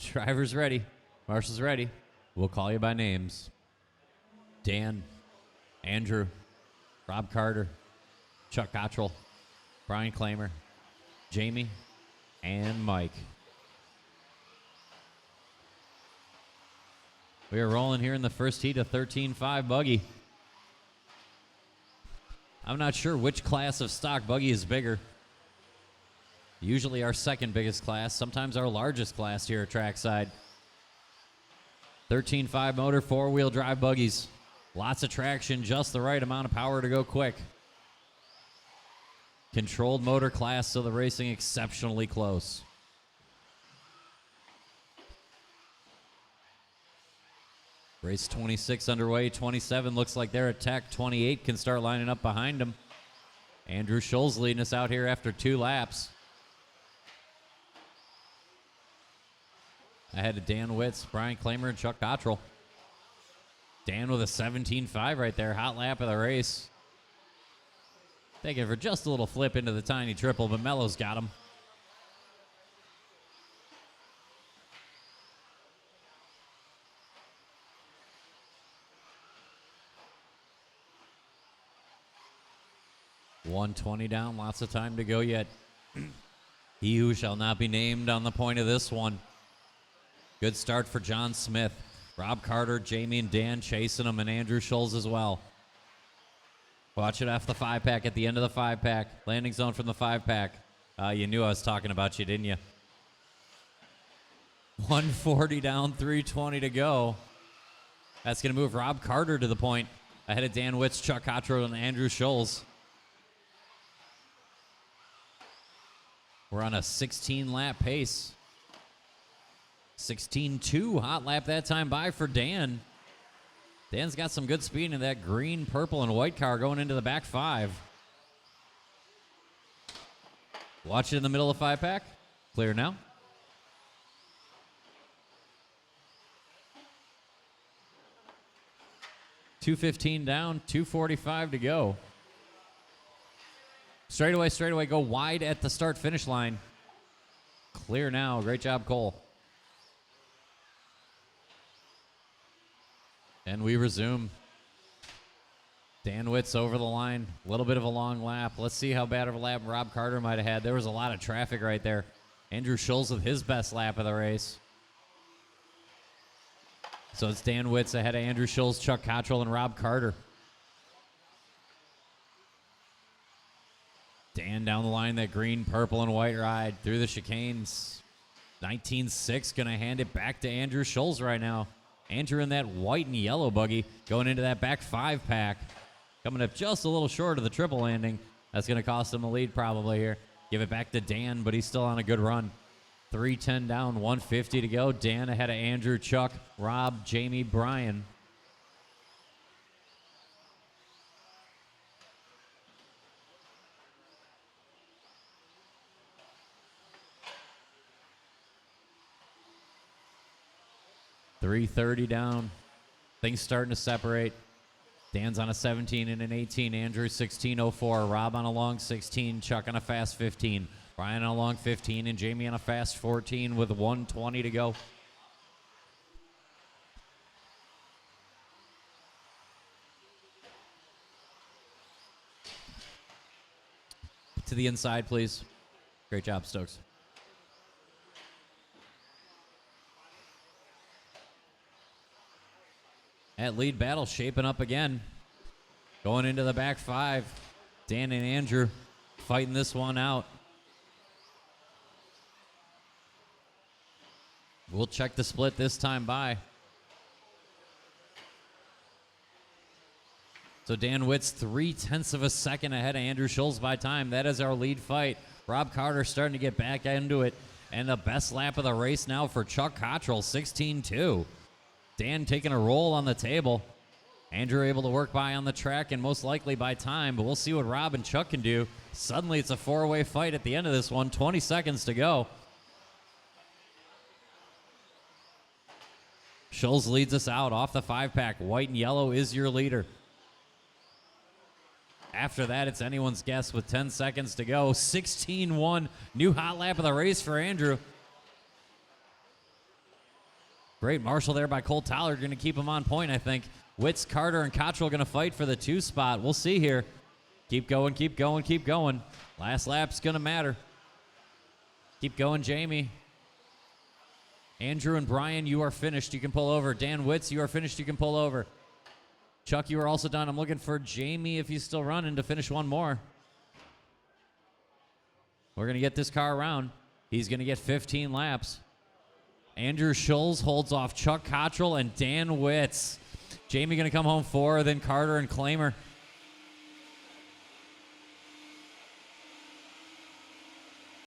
Driver's ready. Marshal's ready. We'll call you by names. Dan, Andrew, Rob Carter, Chuck Cottrill, Bryan Klamer, Jamie, and Mike. We are rolling here in the first heat of 13.5 Buggy. I'm not sure which class of stock buggy is bigger. Usually our second biggest class, sometimes our largest class here at Trackside. 13.5 motor, four-wheel drive buggies. Lots of traction, just the right amount of power to go quick. Controlled motor class, so the racing exceptionally close. Race 26 underway. 27 looks like they're at tech. 28 can start lining up behind them. Andrew Schulz leading us out here after 2 laps. Ahead of Dan Witz, Bryan Klamer, and Chuck Cottrill. Dan with a 17.5 right there. Hot lap of the race. Taking for just a little flip into the tiny triple, but Mello's got him. .120 down, lots of time to go yet. He who shall not be named on the point of this one. Good start for John Smith. Rob Carter, Jamie, and Dan chasing him, and Andrew Schulz as well. Watch it off the 5-pack at the end of the 5-pack. Landing zone from the 5-pack. You knew I was talking about you, didn't you? 140 down, 320 to go. That's going to move Rob Carter to the point. Ahead of Dan Witz, Chuck Cottrill, and Andrew Schulz. We're on a 16-lap pace. 16.2, hot lap that time by for Dan. Dan's got some good speed in that green, purple, and white car going into the back 5. Watch it in the middle of the 5-pack. Clear now. .215 down, 245 to go. Straightaway, go wide at the start-finish line. Clear now. Great job, Cole. And we resume. Dan Witz over the line. A little bit of a long lap. Let's see how bad of a lap Rob Carter might have had. There was a lot of traffic right there. Andrew Schulz with his best lap of the race. So it's Dan Witz ahead of Andrew Schulz, Chuck Cottrill, and Rob Carter. Dan down the line, that green, purple, and white ride through the chicanes. 19.6 going to hand it back to Andrew Schulz right now. Andrew in that white and yellow buggy going into that back 5-pack. Coming up just a little short of the triple landing. That's going to cost him the lead probably here. Give it back to Dan, but he's still on a good run. 310 down, 150 to go. Dan ahead of Andrew, Chuck, Rob, Jamie, Bryan. .330 down. Things starting to separate. Dan's on a 17 and an 18. Andrew 16.04. Rob on a long 16. Chuck on a fast 15. Bryan on a long 15. And Jamie on a fast 14 with 120 to go. To the inside, please. Great job, Stokes. That lead battle shaping up again. Going into the back 5. Dan and Andrew fighting this one out. We'll check the split this time by. So Dan Witz 0.3 of a second ahead of Andrew Schulz by time. That is our lead fight. Rob Carter starting to get back into it. And the best lap of the race now for Chuck Cottrill, 16.2. Dan taking a roll on the table. Andrew able to work by on the track and most likely by time, but we'll see what Rob and Chuck can do. Suddenly it's a 4-way fight at the end of this one. 20 seconds to go. Schulz leads us out off the 5-pack. White and yellow is your leader. After that, it's anyone's guess with 10 seconds to go. 16.1, new hot lap of the race for Andrew. Great marshal there by Cole Tyler. Going to keep him on point, I think. Witz, Carter, and Cottrill going to fight for the 2 spot. We'll see here. Keep going, keep going, keep going. Last lap's going to matter. Keep going, Jamie. Andrew and Bryan, you are finished. You can pull over. Dan Witz, you are finished. You can pull over. Chuck, you are also done. I'm looking for Jamie, if he's still running, to finish one more. We're going to get this car around. He's going to get 15 laps. Andrew Schulz holds off Chuck Cottrill and Dan Witz. Jamie going to come home 4, then Carter and Klamer